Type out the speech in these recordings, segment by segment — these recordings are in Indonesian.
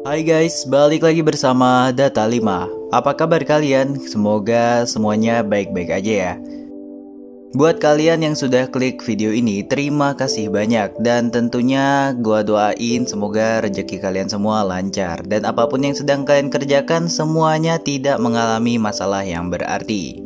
Hai guys, balik lagi bersama Data 5. Apa kabar kalian? Semoga semuanya baik-baik aja ya. Buat kalian yang sudah klik video ini, terima kasih banyak. Dan tentunya gua doain semoga rezeki kalian semua lancar. Dan apapun yang sedang kalian kerjakan, semuanya tidak mengalami masalah yang berarti.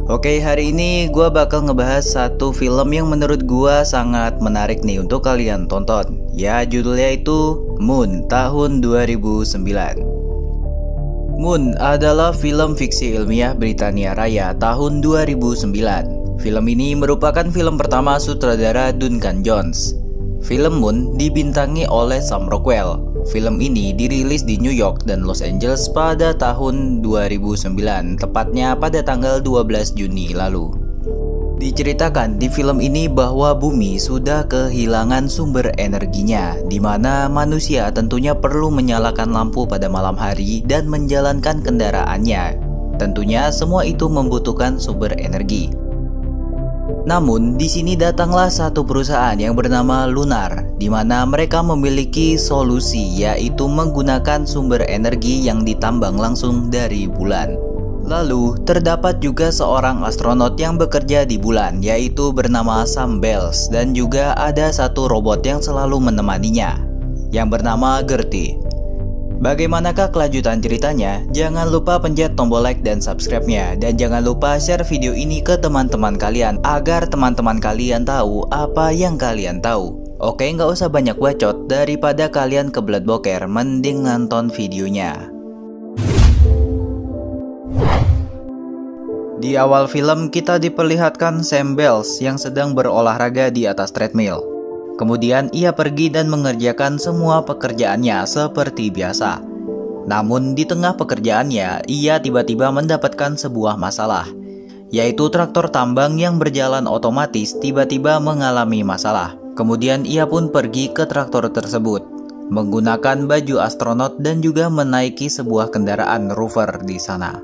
Oke, hari ini gua bakal ngebahas satu film yang menurut gua sangat menarik nih untuk kalian tonton. Ya, judulnya itu Moon tahun 2009. Moon adalah film fiksi ilmiah Britania Raya tahun 2009. Film ini merupakan film pertama sutradara Duncan Jones. Film Moon dibintangi oleh Sam Rockwell. Film ini dirilis di New York dan Los Angeles pada tahun 2009, tepatnya pada tanggal 12 Juni lalu. Diceritakan di film ini bahwa bumi sudah kehilangan sumber energinya, di mana manusia tentunya perlu menyalakan lampu pada malam hari dan menjalankan kendaraannya. Tentunya semua itu membutuhkan sumber energi. Namun, di sini datanglah satu perusahaan yang bernama Lunar, di mana mereka memiliki solusi, yaitu menggunakan sumber energi yang ditambang langsung dari bulan. Lalu, terdapat juga seorang astronot yang bekerja di bulan, yaitu bernama Sam Bells, dan juga ada satu robot yang selalu menemaninya, yang bernama Gertie. Bagaimanakah kelanjutan ceritanya? Jangan lupa pencet tombol like dan subscribe-nya. Dan jangan lupa share video ini ke teman-teman kalian, agar teman-teman kalian tahu apa yang kalian tahu. Oke, nggak usah banyak bacot, daripada kalian kebelet boker, mending nonton videonya. Di awal film kita diperlihatkan Sam Bells yang sedang berolahraga di atas treadmill. Kemudian ia pergi dan mengerjakan semua pekerjaannya seperti biasa. Namun di tengah pekerjaannya, ia tiba-tiba mendapatkan sebuah masalah, yaitu traktor tambang yang berjalan otomatis tiba-tiba mengalami masalah. Kemudian ia pun pergi ke traktor tersebut, menggunakan baju astronot dan juga menaiki sebuah kendaraan rover di sana.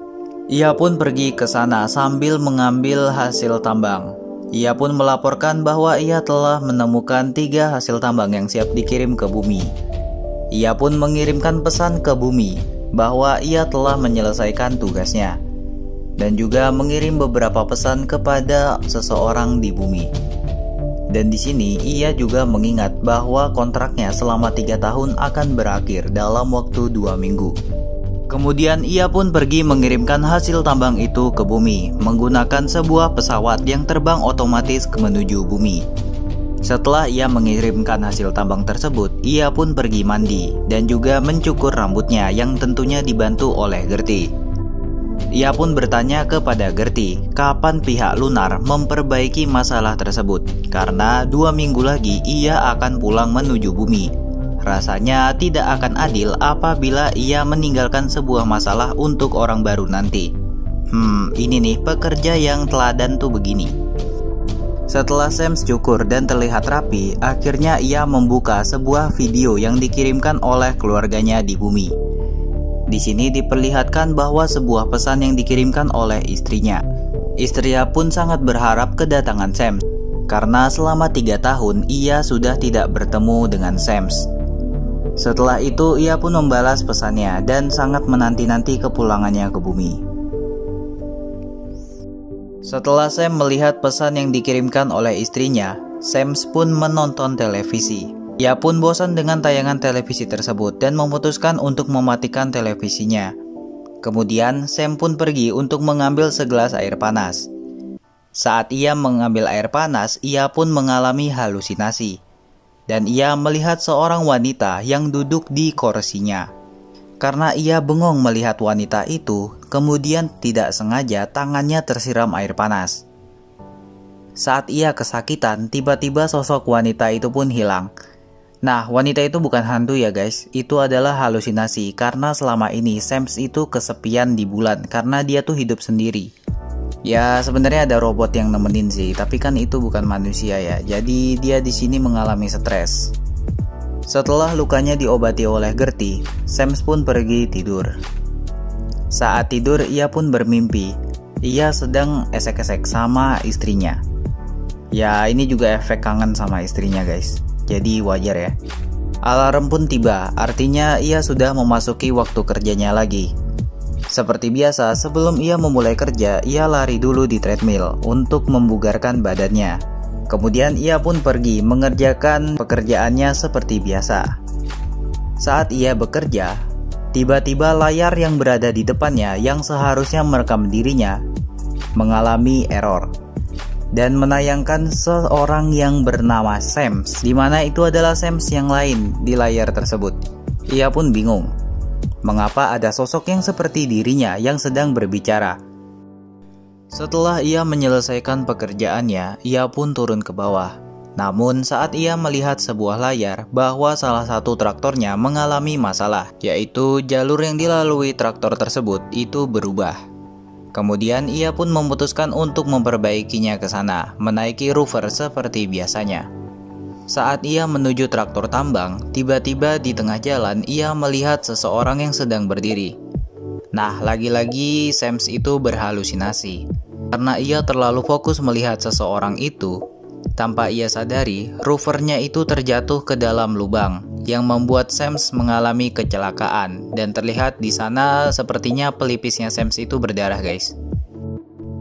Ia pun pergi ke sana sambil mengambil hasil tambang. Ia pun melaporkan bahwa ia telah menemukan 3 hasil tambang yang siap dikirim ke bumi. Ia pun mengirimkan pesan ke bumi bahwa ia telah menyelesaikan tugasnya, dan juga mengirim beberapa pesan kepada seseorang di bumi. Dan di sini ia juga mengingat bahwa kontraknya selama 3 tahun akan berakhir dalam waktu 2 minggu. Kemudian ia pun pergi mengirimkan hasil tambang itu ke bumi menggunakan sebuah pesawat yang terbang otomatis menuju bumi. Setelah ia mengirimkan hasil tambang tersebut, ia pun pergi mandi dan juga mencukur rambutnya yang tentunya dibantu oleh Gertie. Ia pun bertanya kepada Gertie kapan pihak Lunar memperbaiki masalah tersebut, karena 2 minggu lagi ia akan pulang menuju bumi. Rasanya tidak akan adil apabila ia meninggalkan sebuah masalah untuk orang baru nanti. Ini nih pekerja yang teladan tuh begini. Setelah Sam cukur dan terlihat rapi, akhirnya ia membuka sebuah video yang dikirimkan oleh keluarganya di bumi. Di sini diperlihatkan bahwa sebuah pesan yang dikirimkan oleh istrinya. Istrinya pun sangat berharap kedatangan Sam, karena selama 3 tahun ia sudah tidak bertemu dengan Sam. Setelah itu ia pun membalas pesannya dan sangat menanti-nanti kepulangannya ke bumi. Setelah Sam melihat pesan yang dikirimkan oleh istrinya, Sam pun menonton televisi. Ia pun bosan dengan tayangan televisi tersebut dan memutuskan untuk mematikan televisinya. Kemudian Sam pun pergi untuk mengambil segelas air panas. Saat ia mengambil air panas, ia pun mengalami halusinasi. Dan ia melihat seorang wanita yang duduk di kursinya. Karena ia bengong melihat wanita itu, kemudian tidak sengaja tangannya tersiram air panas. Saat ia kesakitan, tiba-tiba sosok wanita itu pun hilang. Nah, wanita itu bukan hantu ya guys, itu adalah halusinasi. Karena selama ini Sam itu kesepian di bulan, karena dia tuh hidup sendiri. Ya sebenarnya ada robot yang nemenin sih, tapi kan itu bukan manusia ya. Jadi dia di sini mengalami stres. Setelah lukanya diobati oleh Gertie, Sam pun pergi tidur. Saat tidur ia pun bermimpi. Ia sedang esek-esek sama istrinya. Ya ini juga efek kangen sama istrinya guys. Jadi wajar ya. Alarm pun tiba, artinya ia sudah memasuki waktu kerjanya lagi. Seperti biasa, sebelum ia memulai kerja, ia lari dulu di treadmill untuk membugarkan badannya. Kemudian ia pun pergi mengerjakan pekerjaannya seperti biasa. Saat ia bekerja, tiba-tiba layar yang berada di depannya yang seharusnya merekam dirinya mengalami error dan menayangkan seorang yang bernama Sams, di mana itu adalah Sams yang lain di layar tersebut. Ia pun bingung, mengapa ada sosok yang seperti dirinya yang sedang berbicara. Setelah ia menyelesaikan pekerjaannya, ia pun turun ke bawah. Namun saat ia melihat sebuah layar bahwa salah satu traktornya mengalami masalah, yaitu jalur yang dilalui traktor tersebut itu berubah. Kemudian ia pun memutuskan untuk memperbaikinya ke sana, menaiki rover seperti biasanya. Saat ia menuju traktor tambang, tiba-tiba di tengah jalan ia melihat seseorang yang sedang berdiri. Nah, lagi-lagi Sams itu berhalusinasi. Karena ia terlalu fokus melihat seseorang itu, tanpa ia sadari, rovernya itu terjatuh ke dalam lubang yang membuat Sams mengalami kecelakaan, dan terlihat di sana sepertinya pelipisnya Sams itu berdarah, guys.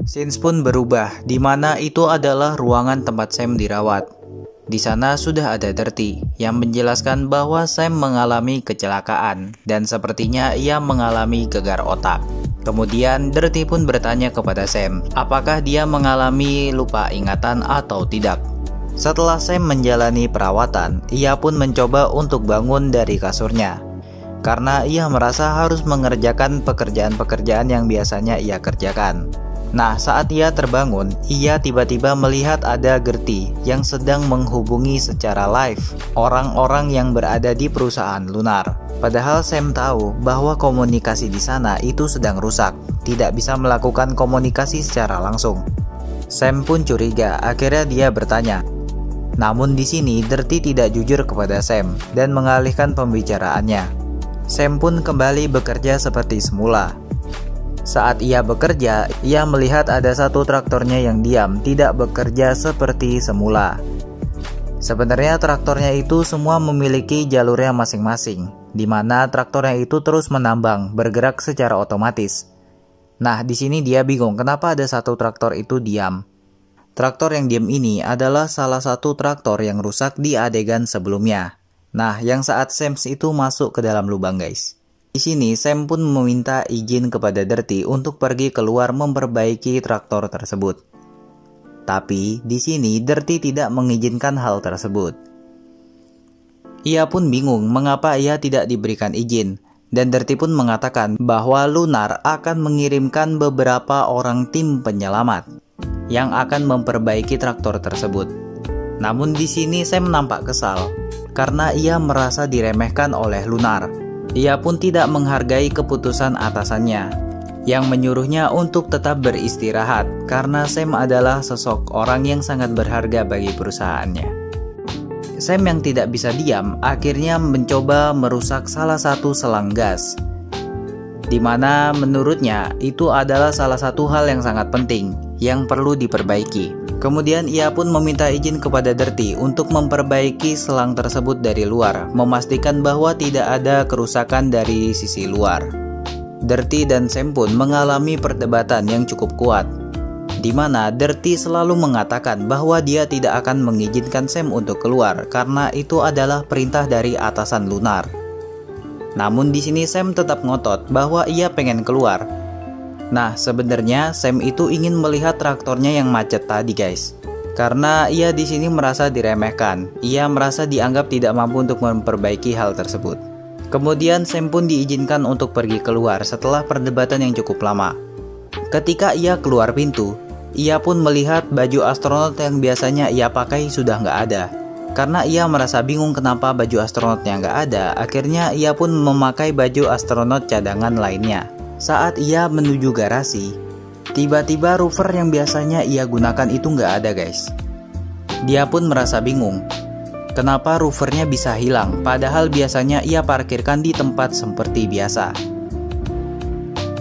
Scenes pun berubah, di mana itu adalah ruangan tempat Sam dirawat. Di sana sudah ada Dirty yang menjelaskan bahwa Sam mengalami kecelakaan dan sepertinya ia mengalami gegar otak. Kemudian Dirty pun bertanya kepada Sam, apakah dia mengalami lupa ingatan atau tidak. Setelah Sam menjalani perawatan, ia pun mencoba untuk bangun dari kasurnya, karena ia merasa harus mengerjakan pekerjaan-pekerjaan yang biasanya ia kerjakan. Nah, saat ia terbangun, ia tiba-tiba melihat ada Gertie yang sedang menghubungi secara live orang-orang yang berada di perusahaan Lunar. Padahal Sam tahu bahwa komunikasi di sana itu sedang rusak, tidak bisa melakukan komunikasi secara langsung. Sam pun curiga, akhirnya dia bertanya. Namun di sini Dirty tidak jujur kepada Sam dan mengalihkan pembicaraannya. Sam pun kembali bekerja seperti semula. Saat ia bekerja, ia melihat ada satu traktornya yang diam, tidak bekerja seperti semula. Sebenarnya traktornya itu semua memiliki jalurnya masing-masing, di mana traktornya itu terus menambang, bergerak secara otomatis. Nah, di sini dia bingung kenapa ada satu traktor itu diam. Traktor yang diam ini adalah salah satu traktor yang rusak di adegan sebelumnya. Nah, yang saat Sams itu masuk ke dalam lubang, guys. Di sini Sam pun meminta izin kepada Dirty untuk pergi keluar memperbaiki traktor tersebut. Tapi di sini Dirty tidak mengizinkan hal tersebut. Ia pun bingung mengapa ia tidak diberikan izin, dan Dirty pun mengatakan bahwa Lunar akan mengirimkan beberapa orang tim penyelamat yang akan memperbaiki traktor tersebut. Namun di sini Sam nampak kesal karena ia merasa diremehkan oleh Lunar. Ia pun tidak menghargai keputusan atasannya yang menyuruhnya untuk tetap beristirahat karena Sam adalah sosok orang yang sangat berharga bagi perusahaannya. Sam yang tidak bisa diam akhirnya mencoba merusak salah satu selang gas, di mana menurutnya itu adalah salah satu hal yang sangat penting yang perlu diperbaiki. Kemudian ia pun meminta izin kepada Dirty untuk memperbaiki selang tersebut dari luar, memastikan bahwa tidak ada kerusakan dari sisi luar. Dirty dan Sam pun mengalami perdebatan yang cukup kuat, di mana Dirty selalu mengatakan bahwa dia tidak akan mengizinkan Sam untuk keluar karena itu adalah perintah dari atasan Lunar. Namun di sini Sam tetap ngotot bahwa ia pengen keluar. Nah, sebenarnya Sam itu ingin melihat traktornya yang macet tadi, guys. Karena ia di sini merasa diremehkan. Ia merasa dianggap tidak mampu untuk memperbaiki hal tersebut. Kemudian Sam pun diizinkan untuk pergi keluar setelah perdebatan yang cukup lama. Ketika ia keluar pintu, ia pun melihat baju astronot yang biasanya ia pakai sudah nggak ada. Karena ia merasa bingung kenapa baju astronotnya nggak ada, akhirnya ia pun memakai baju astronot cadangan lainnya. Saat ia menuju garasi, tiba-tiba rover yang biasanya ia gunakan itu nggak ada, guys. Dia pun merasa bingung, kenapa rovernya bisa hilang, padahal biasanya ia parkirkan di tempat seperti biasa.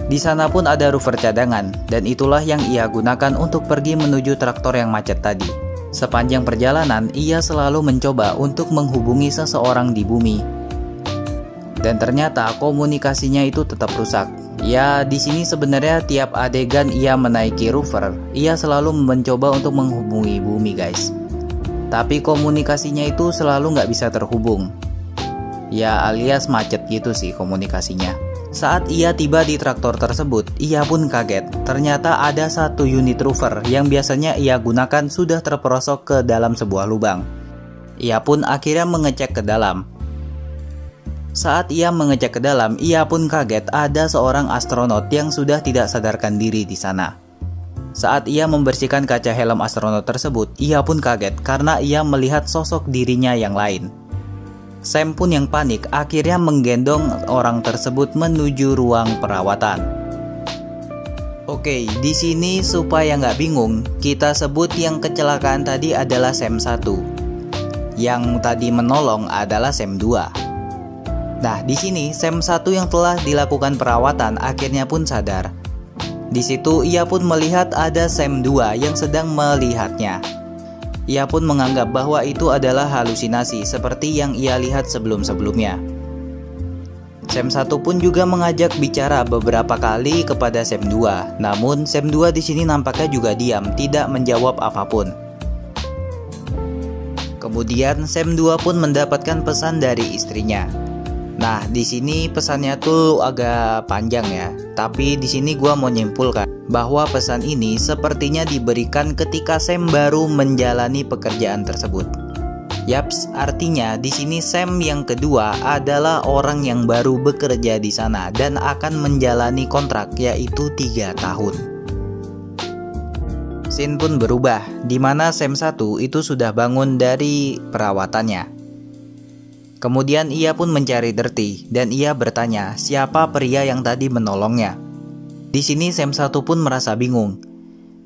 Di sana pun ada rover cadangan, dan itulah yang ia gunakan untuk pergi menuju traktor yang macet tadi. Sepanjang perjalanan, ia selalu mencoba untuk menghubungi seseorang di bumi. Dan ternyata komunikasinya itu tetap rusak. Ya, di sini sebenarnya tiap adegan ia menaiki rover, ia selalu mencoba untuk menghubungi bumi, guys. Tapi komunikasinya itu selalu nggak bisa terhubung. Ya, alias macet gitu sih komunikasinya. Saat ia tiba di traktor tersebut, ia pun kaget. Ternyata ada satu unit rover yang biasanya ia gunakan sudah terperosok ke dalam sebuah lubang. Ia pun akhirnya mengecek ke dalam. Saat ia mengecek ke dalam, ia pun kaget ada seorang astronot yang sudah tidak sadarkan diri di sana. Saat ia membersihkan kaca helm astronot tersebut, ia pun kaget karena ia melihat sosok dirinya yang lain. Sam pun yang panik akhirnya menggendong orang tersebut menuju ruang perawatan. Oke, di sini supaya nggak bingung, kita sebut yang kecelakaan tadi adalah Sam 1. Yang tadi menolong adalah Sam 2. Nah, di sini Sam 1 yang telah dilakukan perawatan akhirnya pun sadar. Di situ ia pun melihat ada Sam 2 yang sedang melihatnya. Ia pun menganggap bahwa itu adalah halusinasi seperti yang ia lihat sebelum-sebelumnya. Sam 1 pun juga mengajak bicara beberapa kali kepada Sam 2. Namun Sam 2 di sini nampaknya juga diam, tidak menjawab apapun. Kemudian Sam 2 pun mendapatkan pesan dari istrinya. Nah, di sini pesannya tuh agak panjang ya. Tapi di sini gua mau nyimpulkan bahwa pesan ini sepertinya diberikan ketika Sam baru menjalani pekerjaan tersebut. Yaps, artinya di sini Sam yang kedua adalah orang yang baru bekerja di sana dan akan menjalani kontrak yaitu 3 tahun. Scene pun berubah, di mana Sam 1 itu sudah bangun dari perawatannya. Kemudian ia pun mencari Dirty dan ia bertanya siapa pria yang tadi menolongnya. Di sini Sam 1 pun merasa bingung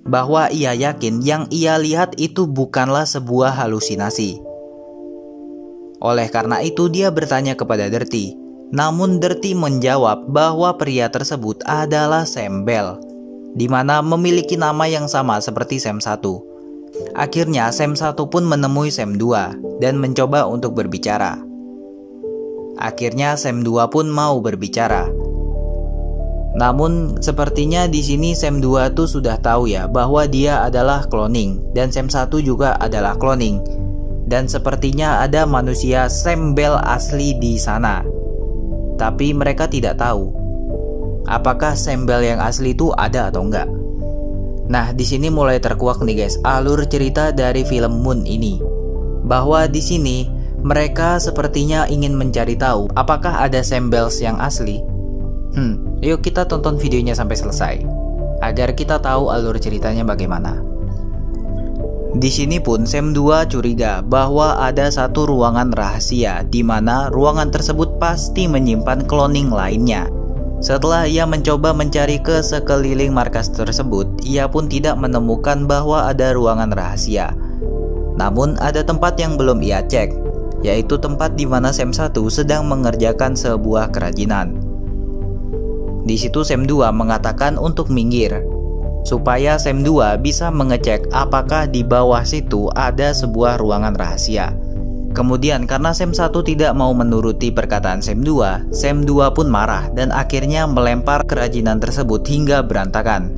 bahwa ia yakin yang ia lihat itu bukanlah sebuah halusinasi. Oleh karena itu dia bertanya kepada Dirty. Namun Dirty menjawab bahwa pria tersebut adalah Sam Bell, di mana memiliki nama yang sama seperti Sam 1. Akhirnya Sam 1 pun menemui Sam 2 dan mencoba untuk berbicara. Akhirnya Sam 2 pun mau berbicara. Namun sepertinya di sini Sam 2 tuh sudah tahu ya bahwa dia adalah cloning dan Sam 1 juga adalah cloning. Dan sepertinya ada manusia Sam Bell asli di sana. Tapi mereka tidak tahu apakah Sam Bell yang asli itu ada atau enggak. Nah, di sini mulai terkuak nih guys alur cerita dari film Moon ini. Bahwa di sini mereka sepertinya ingin mencari tahu apakah ada Sam Bells yang asli. Yuk kita tonton videonya sampai selesai agar kita tahu alur ceritanya bagaimana. Di sini pun Sam 2 curiga bahwa ada satu ruangan rahasia di mana ruangan tersebut pasti menyimpan cloning lainnya. Setelah ia mencoba mencari ke sekeliling markas tersebut, ia pun tidak menemukan bahwa ada ruangan rahasia. Namun ada tempat yang belum ia cek, yaitu tempat di mana Sam 1 sedang mengerjakan sebuah kerajinan. Di situ Sam 2 mengatakan untuk minggir, supaya Sam 2 bisa mengecek apakah di bawah situ ada sebuah ruangan rahasia. Kemudian karena Sam 1 tidak mau menuruti perkataan Sam 2, Sam 2 pun marah dan akhirnya melempar kerajinan tersebut hingga berantakan.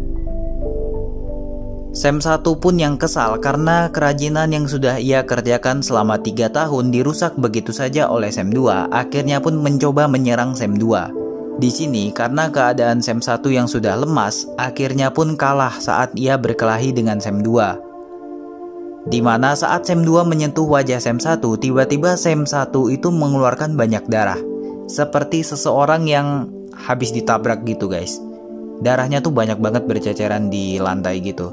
Sam 1 pun yang kesal karena kerajinan yang sudah ia kerjakan selama 3 tahun dirusak begitu saja oleh Sam 2, akhirnya pun mencoba menyerang Sam 2. Di sini karena keadaan Sam 1 yang sudah lemas, akhirnya pun kalah saat ia berkelahi dengan Sam 2. Di mana saat Sam 2 menyentuh wajah Sam 1, tiba-tiba Sam 1 itu mengeluarkan banyak darah. Seperti seseorang yang habis ditabrak gitu guys. Darahnya tuh banyak banget berceceran di lantai gitu.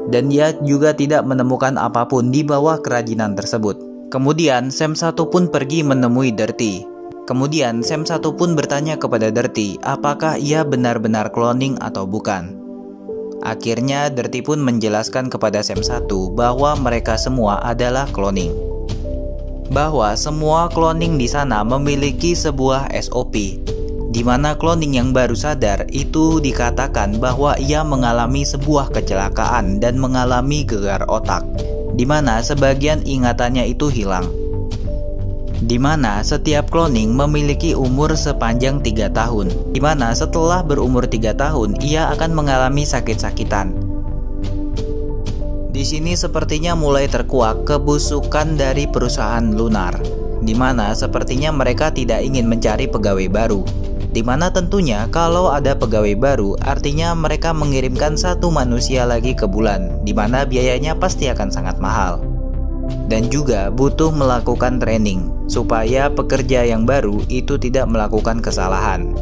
Dan dia juga tidak menemukan apapun di bawah kerajinan tersebut. Kemudian Sam 1 pun pergi menemui Dirty. Kemudian Sam 1 pun bertanya kepada Dirty apakah ia benar-benar cloning atau bukan. Akhirnya Dirty pun menjelaskan kepada Sam 1 bahwa mereka semua adalah cloning. Bahwa semua cloning di sana memiliki sebuah SOP, di mana cloning yang baru sadar itu dikatakan bahwa ia mengalami sebuah kecelakaan dan mengalami gegar otak. di mana sebagian ingatannya itu hilang. Di mana setiap cloning memiliki umur sepanjang 3 tahun, di mana setelah berumur 3 tahun ia akan mengalami sakit-sakitan. Di sini sepertinya mulai terkuak kebusukan dari perusahaan lunar, di mana sepertinya mereka tidak ingin mencari pegawai baru. Di mana tentunya kalau ada pegawai baru artinya mereka mengirimkan satu manusia lagi ke bulan, di mana biayanya pasti akan sangat mahal. Dan juga butuh melakukan training supaya pekerja yang baru itu tidak melakukan kesalahan.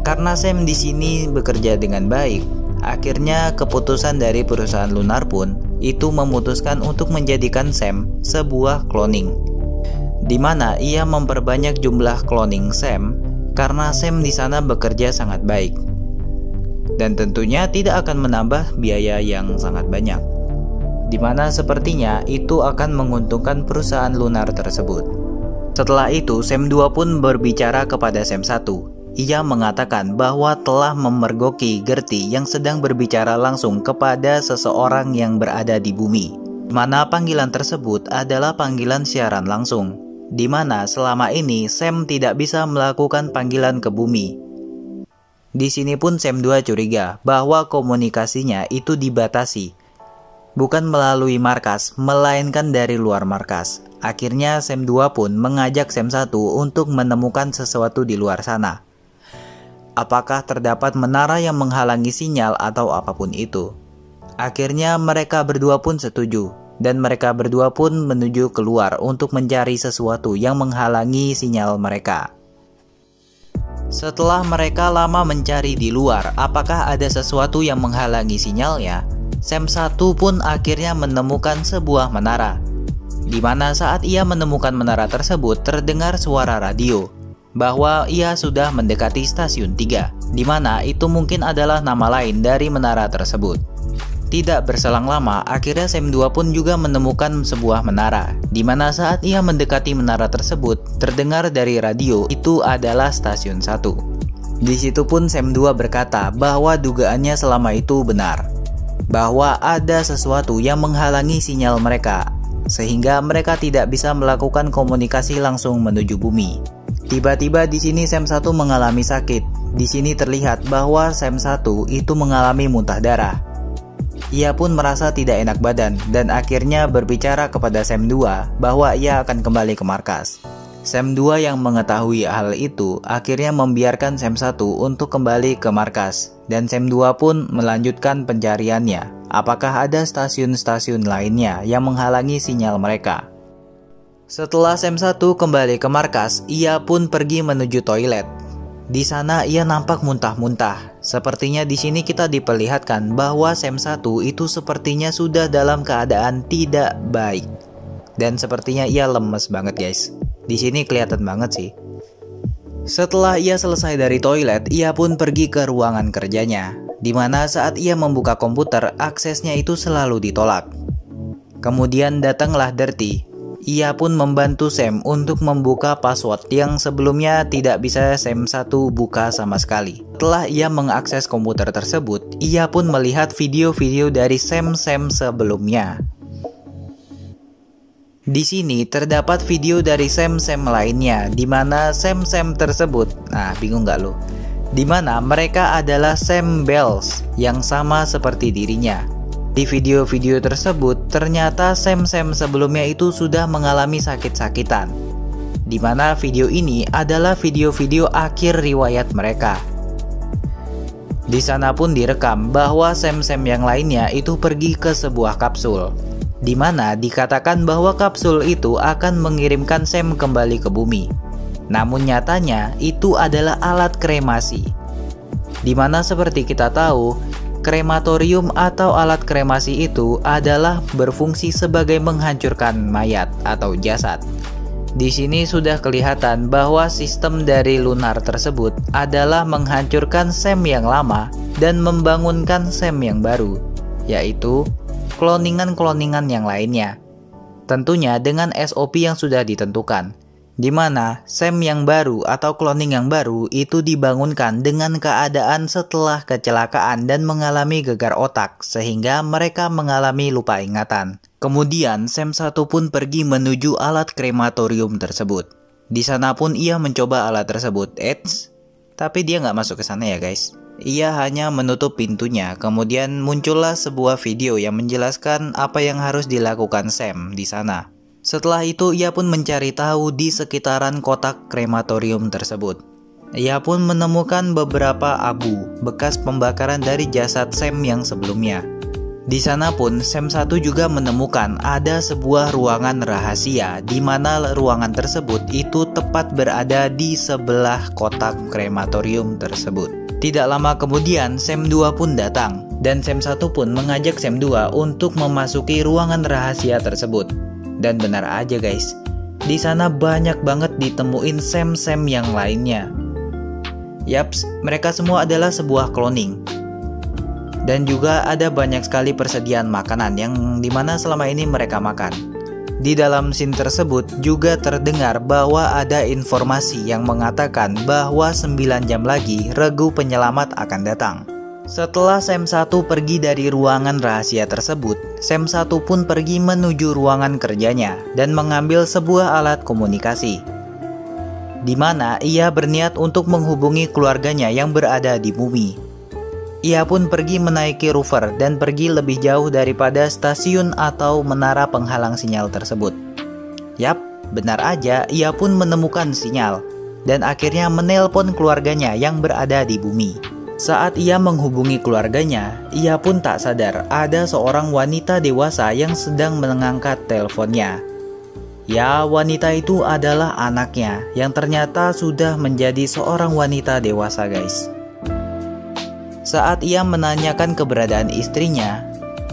Karena Sam di sini bekerja dengan baik, akhirnya keputusan dari perusahaan lunar pun itu memutuskan untuk menjadikan Sam sebuah cloning, di mana ia memperbanyak jumlah cloning Sam karena Sam di sana bekerja sangat baik. Dan tentunya tidak akan menambah biaya yang sangat banyak, di mana sepertinya itu akan menguntungkan perusahaan lunar tersebut. Setelah itu, Sam 2 pun berbicara kepada Sam 1. Ia mengatakan bahwa telah memergoki Gertie yang sedang berbicara langsung kepada seseorang yang berada di bumi, di mana panggilan tersebut adalah panggilan siaran langsung, di mana selama ini Sam tidak bisa melakukan panggilan ke bumi. Di sini pun Sam 2 curiga bahwa komunikasinya itu dibatasi, bukan melalui markas, melainkan dari luar markas. Akhirnya Sam 2 pun mengajak Sam 1 untuk menemukan sesuatu di luar sana. Apakah terdapat menara yang menghalangi sinyal atau apapun itu? Akhirnya mereka berdua pun setuju, dan mereka berdua pun menuju keluar untuk mencari sesuatu yang menghalangi sinyal mereka. Setelah mereka lama mencari di luar, apakah ada sesuatu yang menghalangi sinyalnya? Sam 1 pun akhirnya menemukan sebuah menara, di mana saat ia menemukan menara tersebut terdengar suara radio bahwa ia sudah mendekati stasiun 3, di mana itu mungkin adalah nama lain dari menara tersebut. Tidak berselang lama, akhirnya Sam 2 pun juga menemukan sebuah menara, di mana saat ia mendekati menara tersebut terdengar dari radio itu adalah stasiun 1. Di situ pun Sam 2 berkata bahwa dugaannya selama itu benar, bahwa ada sesuatu yang menghalangi sinyal mereka, sehingga mereka tidak bisa melakukan komunikasi langsung menuju bumi. Tiba-tiba di sini Sam 1 mengalami sakit. Di sini terlihat bahwa Sam 1 itu mengalami muntah darah. Ia pun merasa tidak enak badan dan akhirnya berbicara kepada Sam 2 bahwa ia akan kembali ke markas. Sam 2 yang mengetahui hal itu akhirnya membiarkan Sam 1 untuk kembali ke markas, dan Sam 2 pun melanjutkan pencariannya. Apakah ada stasiun-stasiun lainnya yang menghalangi sinyal mereka? Setelah Sam 1 kembali ke markas, ia pun pergi menuju toilet. Di sana ia nampak muntah-muntah. Sepertinya di sini kita diperlihatkan bahwa Sam 1 itu sepertinya sudah dalam keadaan tidak baik. Dan sepertinya ia lemes banget, guys. Di sini kelihatan banget sih. Setelah ia selesai dari toilet, ia pun pergi ke ruangan kerjanya, di mana saat ia membuka komputer, aksesnya itu selalu ditolak. Kemudian datanglah Gertie. Ia pun membantu Sam untuk membuka password yang sebelumnya tidak bisa Sam 1 buka sama sekali. Setelah ia mengakses komputer tersebut, ia pun melihat video-video dari Sam sebelumnya. Di sini terdapat video dari Sam lainnya, di mana Sam tersebut, nah bingung nggak lo? Di mana mereka adalah Sam Bells yang sama seperti dirinya. Di video-video tersebut ternyata Sam sebelumnya itu sudah mengalami sakit-sakitan. Di mana video ini adalah video-video akhir riwayat mereka. Di sana pun direkam bahwa Sam yang lainnya itu pergi ke sebuah kapsul, di mana dikatakan bahwa kapsul itu akan mengirimkan Sam kembali ke bumi. Namun nyatanya itu adalah alat kremasi, di mana seperti kita tahu, krematorium atau alat kremasi itu adalah berfungsi sebagai menghancurkan mayat atau jasad. Di sini sudah kelihatan bahwa sistem dari lunar tersebut adalah menghancurkan Sam yang lama dan membangunkan Sam yang baru, yaitu kloningan yang lainnya. Tentunya dengan SOP yang sudah ditentukan, di mana Sam yang baru atau cloning yang baru itu dibangunkan dengan keadaan setelah kecelakaan dan mengalami gegar otak sehingga mereka mengalami lupa ingatan. Kemudian Sam 1 pun pergi menuju alat krematorium tersebut. Di sana pun ia mencoba alat tersebut, tapi dia nggak masuk ke sana ya guys. Ia hanya menutup pintunya. Kemudian muncullah sebuah video yang menjelaskan apa yang harus dilakukan Sam di sana. Setelah itu ia pun mencari tahu di sekitaran kotak krematorium tersebut. Ia pun menemukan beberapa abu bekas pembakaran dari jasad Sam yang sebelumnya. Di sana pun Sam 1 juga menemukan ada sebuah ruangan rahasia di mana ruangan tersebut itu tepat berada di sebelah kotak krematorium tersebut. Tidak lama kemudian Sam 2 pun datang dan Sam 1 pun mengajak Sam 2 untuk memasuki ruangan rahasia tersebut. Dan benar aja guys, di sana banyak banget ditemuin Sam yang lainnya. Yaps, mereka semua adalah sebuah cloning. Dan juga ada banyak sekali persediaan makanan yang dimana selama ini mereka makan. Di dalam scene tersebut juga terdengar bahwa ada informasi yang mengatakan bahwa 9 jam lagi regu penyelamat akan datang. Setelah Sam 1 pergi dari ruangan rahasia tersebut, Sam 1 pun pergi menuju ruangan kerjanya dan mengambil sebuah alat komunikasi, di mana ia berniat untuk menghubungi keluarganya yang berada di bumi. Ia pun pergi menaiki rover dan pergi lebih jauh daripada stasiun atau menara penghalang sinyal tersebut. Yap, benar aja ia pun menemukan sinyal dan akhirnya menelpon keluarganya yang berada di bumi. Saat ia menghubungi keluarganya, ia pun tak sadar ada seorang wanita dewasa yang sedang mengangkat teleponnya. Ya, wanita itu adalah anaknya yang ternyata sudah menjadi seorang wanita dewasa guys. Saat ia menanyakan keberadaan istrinya,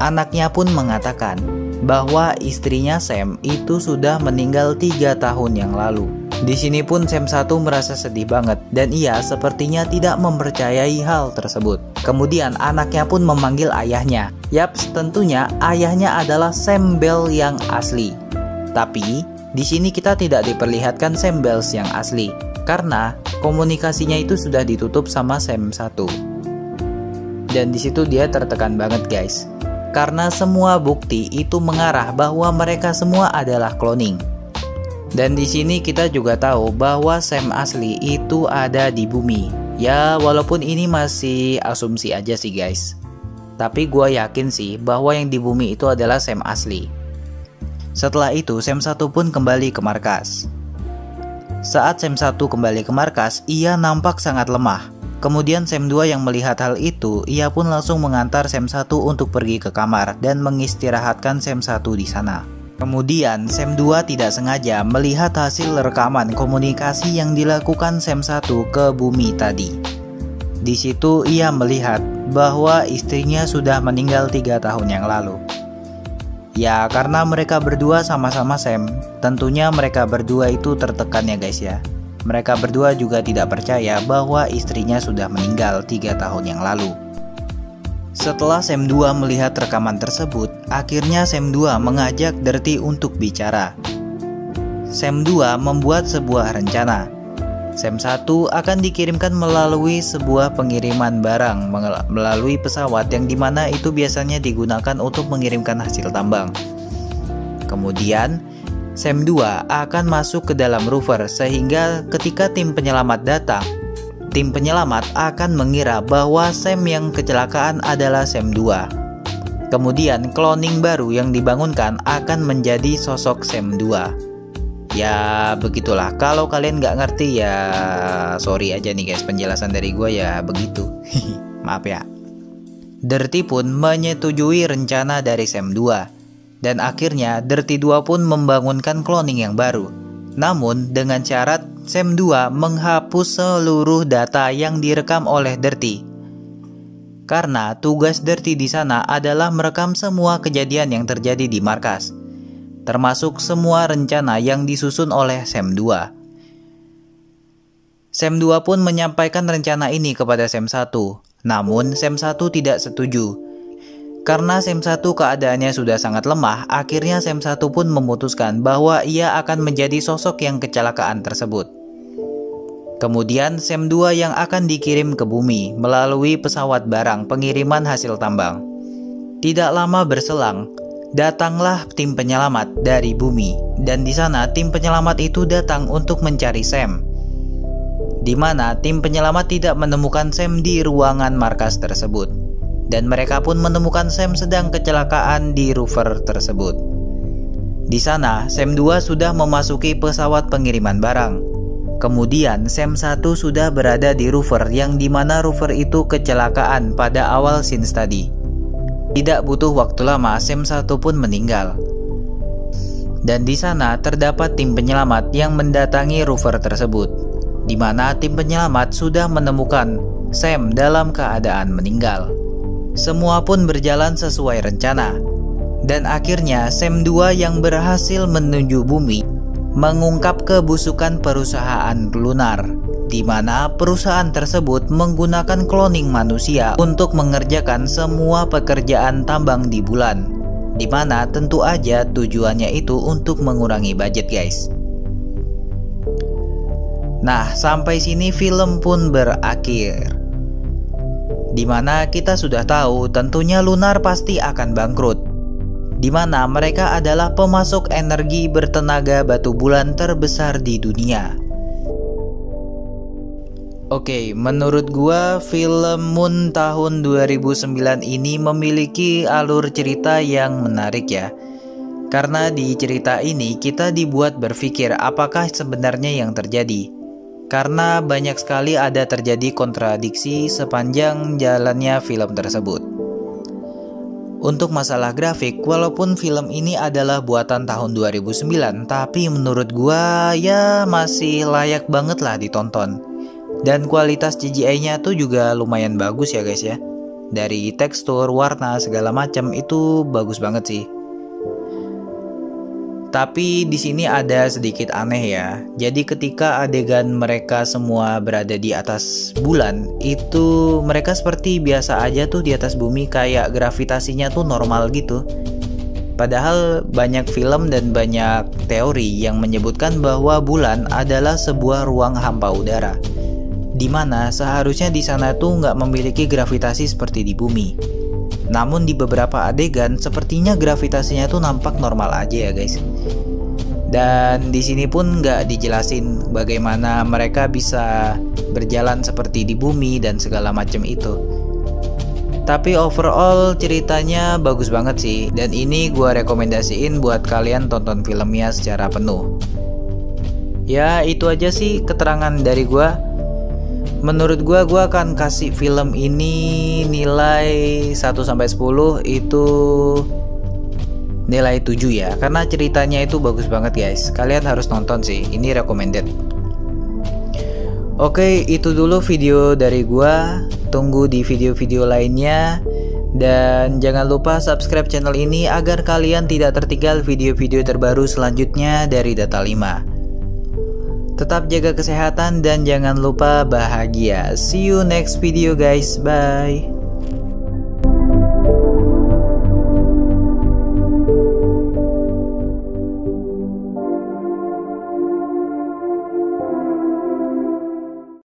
anaknya pun mengatakan bahwa istrinya Sam itu sudah meninggal 3 tahun yang lalu. Di sini pun Sam 1 merasa sedih banget dan ia sepertinya tidak mempercayai hal tersebut. Kemudian anaknya pun memanggil ayahnya. Yaps, tentunya ayahnya adalah Sam Bell yang asli. Tapi di sini kita tidak diperlihatkan Sam Bell yang asli karena komunikasinya itu sudah ditutup sama Sam 1. Dan di situ dia tertekan banget guys. Karena semua bukti itu mengarah bahwa mereka semua adalah cloning. Dan di sini kita juga tahu bahwa Sam asli itu ada di bumi. Ya, walaupun ini masih asumsi aja sih guys. Tapi gue yakin sih bahwa yang di bumi itu adalah Sam asli. Setelah itu Sam 1 pun kembali ke markas. Saat Sam 1 kembali ke markas, ia nampak sangat lemah. Kemudian Sam 2 yang melihat hal itu, ia pun langsung mengantar Sam 1 untuk pergi ke kamar dan mengistirahatkan Sam 1 di sana. Kemudian Sam 2 tidak sengaja melihat hasil rekaman komunikasi yang dilakukan Sam 1 ke bumi tadi. Di situ ia melihat bahwa istrinya sudah meninggal 3 tahun yang lalu. Ya, karena mereka berdua sama-sama Sam, tentunya mereka berdua itu tertekan ya guys ya. Mereka berdua juga tidak percaya bahwa istrinya sudah meninggal 3 tahun yang lalu. Setelah Sam 2 melihat rekaman tersebut, akhirnya Sam 2 mengajak Dirty untuk bicara. Sam 2 membuat sebuah rencana. Sam 1 akan dikirimkan melalui sebuah pengiriman barang melalui pesawat yang dimana itu biasanya digunakan untuk mengirimkan hasil tambang. Kemudian Sam 2 akan masuk ke dalam rover sehingga ketika tim penyelamat datang, tim penyelamat akan mengira bahwa Sam yang kecelakaan adalah Sam 2. Kemudian cloning baru yang dibangunkan akan menjadi sosok Sam 2. Ya begitulah, kalau kalian nggak ngerti ya sorry aja nih guys, penjelasan dari gue ya begitu. Maaf ya. Dirty pun menyetujui rencana dari Sam 2. Dan akhirnya Dirty 2 pun membangunkan cloning yang baru. Namun dengan syarat Sam 2 menghapus seluruh data yang direkam oleh Dirty. Karena tugas Dirty di sana adalah merekam semua kejadian yang terjadi di markas, termasuk semua rencana yang disusun oleh Sam 2. Sam 2 pun menyampaikan rencana ini kepada Sam 1. Namun Sam 1 tidak setuju. Karena Sam 1 keadaannya sudah sangat lemah, akhirnya Sam 1 pun memutuskan bahwa ia akan menjadi sosok yang kecelakaan tersebut. Kemudian Sam 2 yang akan dikirim ke bumi melalui pesawat barang pengiriman hasil tambang. Tidak lama berselang, datanglah tim penyelamat dari bumi, dan di sana tim penyelamat itu datang untuk mencari Sam. Di mana tim penyelamat tidak menemukan Sam di ruangan markas tersebut, dan mereka pun menemukan Sam sedang kecelakaan di rover tersebut. Di sana, Sam 2 sudah memasuki pesawat pengiriman barang. Kemudian Sam 1 sudah berada di rover yang dimana rover itu kecelakaan pada awal scenes tadi. Tidak butuh waktu lama, Sam 1 pun meninggal. Dan di sana terdapat tim penyelamat yang mendatangi rover tersebut, di mana tim penyelamat sudah menemukan Sam dalam keadaan meninggal. Semua pun berjalan sesuai rencana. Dan akhirnya Sam 2 yang berhasil menuju bumi mengungkap kebusukan perusahaan lunar, di mana perusahaan tersebut menggunakan cloning manusia untuk mengerjakan semua pekerjaan tambang di bulan, di mana tentu aja tujuannya itu untuk mengurangi budget, guys. Nah, sampai sini film pun berakhir, di mana kita sudah tahu tentunya Lunar pasti akan bangkrut, di mana mereka adalah pemasok energi bertenaga batu bulan terbesar di dunia. Oke, menurut gua film Moon tahun 2009 ini memiliki alur cerita yang menarik ya. Karena di cerita ini kita dibuat berpikir apakah sebenarnya yang terjadi. Karena banyak sekali ada terjadi kontradiksi sepanjang jalannya film tersebut. Untuk masalah grafik, walaupun film ini adalah buatan tahun 2009, tapi menurut gua ya masih layak banget lah ditonton. Dan kualitas CGI-nya tuh juga lumayan bagus ya guys ya. Dari tekstur, warna, segala macam itu bagus banget sih. Tapi di sini ada sedikit aneh ya. Jadi ketika adegan mereka semua berada di atas bulan, itu mereka seperti biasa aja tuh di atas bumi, kayak gravitasinya tuh normal gitu. Padahal banyak film dan banyak teori yang menyebutkan bahwa bulan adalah sebuah ruang hampa udara, di mana seharusnya di sana tuh nggak memiliki gravitasi seperti di bumi. Namun di beberapa adegan sepertinya gravitasinya tuh nampak normal aja ya guys. Dan di sini pun nggak dijelasin bagaimana mereka bisa berjalan seperti di bumi dan segala macam itu. Tapi overall ceritanya bagus banget sih, dan ini gua rekomendasiin buat kalian tonton filmnya secara penuh. Ya itu aja sih keterangan dari gua. Menurut gua akan kasih film ini nilai 1-10, itu nilai 7 ya. Karena ceritanya itu bagus banget guys. Kalian harus nonton sih, ini recommended. Oke, itu dulu video dari gua. Tunggu di video-video lainnya. Dan jangan lupa subscribe channel ini agar kalian tidak tertinggal video-video terbaru selanjutnya dari Data 5. Tetap jaga kesehatan dan jangan lupa bahagia. See you next video guys. Bye.